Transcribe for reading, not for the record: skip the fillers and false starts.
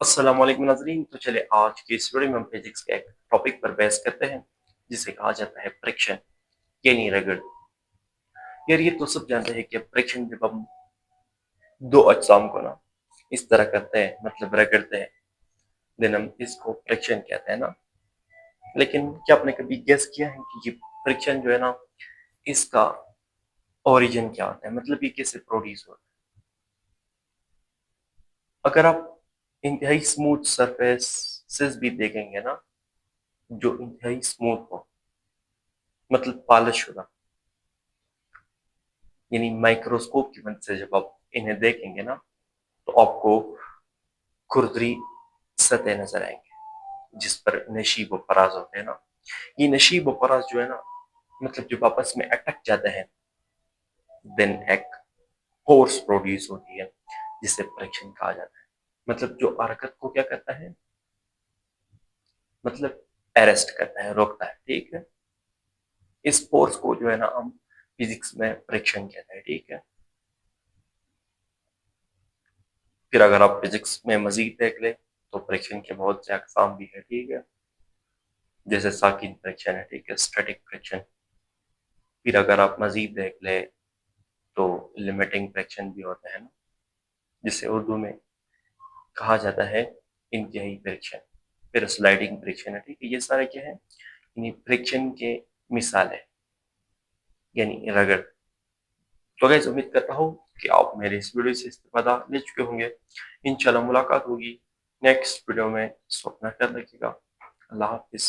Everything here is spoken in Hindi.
अस्सलाम वालेकुम नाज़रीन। तो चले आज की इस वीडियो में हम फिजिक्स के एक टॉपिक पर बहस करते हैं जिसे कहा जाता है फ्रिक्शन यानी रगड़। यार ये तो सब जानते हैं कि फ्रिक्शन जब हम दो अजसाम को ना इस तरह करते हैं मतलब रगड़ते हैं देन हम इसको फ्रिक्शन कहते हैं ना। लेकिन क्या आपने कभी गेस किया है कि ये फ्रिक्शन जो है ना इसका ओरिजिन क्या होता है, मतलब ये कैसे प्रोड्यूस होता है। अगर आप इंतहाई स्मूथ सरफेसेस भी देखेंगे ना जो इंतहाई स्मूथ हो मतलब पॉलिश होगा, यानी माइक्रोस्कोप की मदद से जब आप इन्हें देखेंगे ना तो आपको खुरदरी सतह नजर आएंगे जिस पर नशीब व फराज होते हैं ना। ये नशीब व फराज जो है ना मतलब जब आपस में अटक जाते हैं देन एक फोर्स प्रोड्यूस होती है जिसे फ्रिक्शन कहा जाता है। मतलब जो हरकत को क्या करता है, मतलब अरेस्ट करता है, रोकता है, ठीक है। इस फोर्स को जो है ना हम फिजिक्स में फ्रिक्शन कहते हैं, ठीक है। फिर अगर आप फिजिक्स में मजीद देख ले तो फ्रिक्शन के बहुत से अकसाम भी है, ठीक है। जैसे साकिन फ्रिक्शन है, ठीक है, स्टैटिक फ्रिक्शन। फिर अगर आप मजीद देख ले तो लिमिटिंग फ्रिक्शन भी होता है ना, जिसे उर्दू में कहा जाता है इंतहाई फ्रिक्शन। फिर स्लाइडिंग फ्रिक्शन है, ठीक है। ये सारे क्या है, यानी फ्रिक्शन के मिसाल है, यानी रगड़। तो गाइस उम्मीद करता हूँ कि आप मेरे इस वीडियो से इस्तेफादा ले चुके होंगे। इंशाल्लाह मुलाकात होगी नेक्स्ट वीडियो में। सो अपना ख्याल रखिएगा। अल्लाह हाफिज।